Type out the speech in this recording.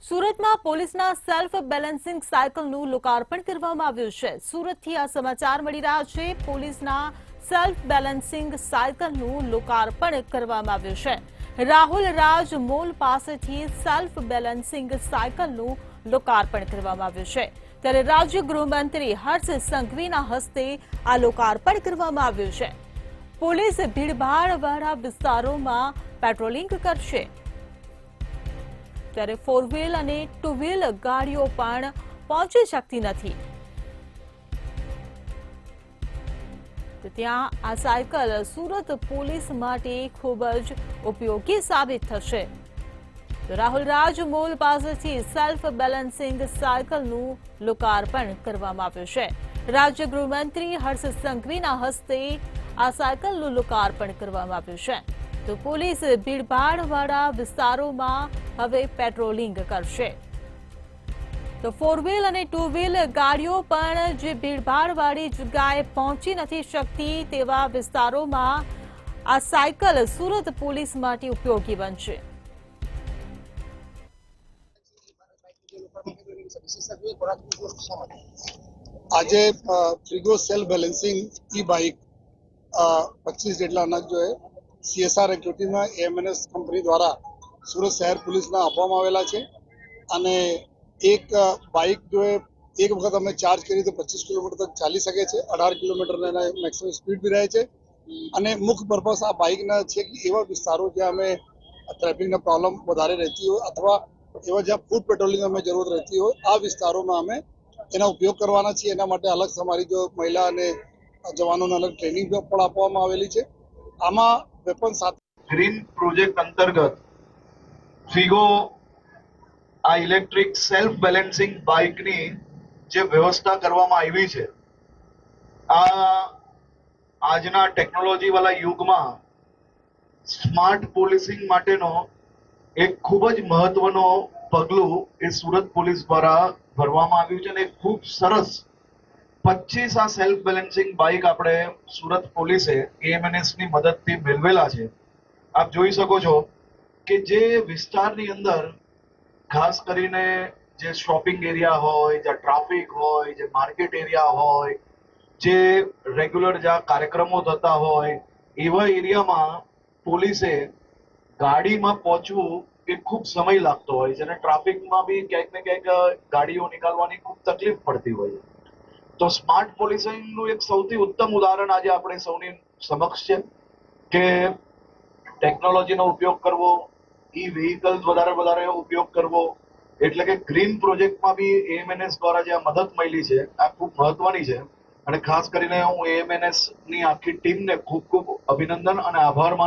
સુરતમાં પોલીસના self balancing સાયકલનું લોકાર્પણ કરવામાં આવ્યું છે। સુરતથી આ સમાચાર મળી રહ્યા છે। પોલીસના સેલ્ફ બેલેન્સિંગ સાયકલનું લોકાર્પણ કરવામાં આવ્યું છે। રાહુલ રાજ મોલ પાસેથી સેલ્ફ બેલેન્સિંગ સાયકલનું લોકાર્પણ કરવામાં આવ્યું છે। ત્યારે રાજ્ય ગૃહમંત્રી હર્ષ સંઘવીના હસ્તે આ લોકાર્પણ કરવામાં આવ્યું છે। પોલીસ ભીડભાડવાળા વિસ્તારોમાં પેટ્રોલિંગ કરશે। ત્યારે 4 વ્હીલ અને 2 વ્હીલ ગાડીઓ પણ પહોંચી શકતી નથી। તો ત્યાં આ સાયકલ સુરત પોલીસ માટે ખૂબ જ ઉપયોગી સાબિત થશે। તો રાહુલ રાજ મોલ પાસેથી સેલ્ફ બેલેન્સિંગ સાયકલનું લોકાર્પણ કરવામાં આવ્યું છે। રાજ્ય ગૃહમંત્રી હર્ષ સંઘવીના હસ્તે આ સાયકલનું લોકાર્પણ કરવામાં આવ્યું છે। તો પોલીસ ભીડભાડવાળા વિસ્તારોમાં હવે પેટ્રોલિંગ કરશે। તો 4 વ્હીલ અને 2 વ્હીલ ગાડીઓ પણ જે ભીડભાડવાળી જગ્યાએ પહોંચી નથી શકતી તેવા વિસ્તારોમાં આ સાયકલ સુરત પોલીસ માટે ઉપયોગી બનશે। આજે ફ્રીગો સેલ્ફ બેલેન્સિંગ ई बाइक 25 જેટલા અનાજ જો CSR એક્ટિવિટીમાં AMNS કંપની દ્વારા સુરત શહેર પોલીસના આપવામાં આવેલા છે। અને એક બાઇક જો એક વખત અમે ચાર્જ કરીએ તો 25 કિલોમીટર તક ચાલી શકે છે। 18 કિલોમીટરની એના મેક્સિમમ સ્પીડ બી રહે છે। અને મુખ્ય પર્પસ આ બાઇકના છે કે એવા વિસ્તારો જ્યાં અમે ટ્રાફિકના પ્રોબ્લેમ વધારે રહેતી હોય અથવા એવા જ્યાં ફૂડ પેટ્રોલિંગ અમે જરૂરત રહેતી હોય આ વિસ્તારોમાં અમે એના ઉપયોગ કરવાના છીએ। એના માટે અલગ અમારી જો મહિલા અને જવાનોને અલગ ટ્રેનિંગ પણ આપવામાં આવેલી છે। આમાં વેપન સાથે ગ્રીન પ્રોજેક્ટ અંતર્ગત ફ્રીગો આ ઇલેક્ટ્રિક સેલ્ફ બેલેન્સિંગ બાઇકની જે વ્યવસ્થા કરવામાં આવી છે આ આજના ટેકનોલોજી વાળા યુગમાં સ્માર્ટ પોલીસિંગ માટેનો એક ખૂબ જ મહત્વનો પગલું એ સુરત પોલીસ દ્વારા ભરવામાં આવ્યું છે। અને ખૂબ સરસ 25 આ સેલ્ફ બેલેન્સિંગ બાઇક આપણે સુરત પોલીસે AMNS ની મદદથી મેળવેલા છે। આપ જોઈ શકો છો કે જે વિસ્તારની અંદર ખાસ કરીને જે શોપિંગ એરિયા હોય, જે ટ્રાફિક હોય, જે માર્કેટ એરિયા હોય, જે રેગ્યુલર જ્યાં કાર્યક્રમો થતા હોય એવા એરિયામાં પોલીસે ગાડીમાં પહોંચવું એ ખૂબ સમય લાગતો હોય છે અને ટ્રાફિકમાં બી ક્યાંક ને ક્યાંક ગાડીઓ નીકાળવાની ખૂબ તકલીફ પડતી હોય છે। તો સ્માર્ટ પોલીસિંગનું એક સૌથી ઉત્તમ ઉદાહરણ આજે આપણે સૌની સમક્ષ છે કે ટેકનોલોજીનો ઉપયોગ કરવો, ઈ વ્હીકલ વધારે ઉપયોગ કરવો, એટલે કે ગ્રીન પ્રોજેક્ટમાં બી AMNS દ્વારા જે આ મદદ મળી છે આ ખૂબ મહત્વની છે। અને ખાસ કરીને હું AMNS ની આખી ટીમને ખૂબ અભિનંદન અને આભાર માનું છું।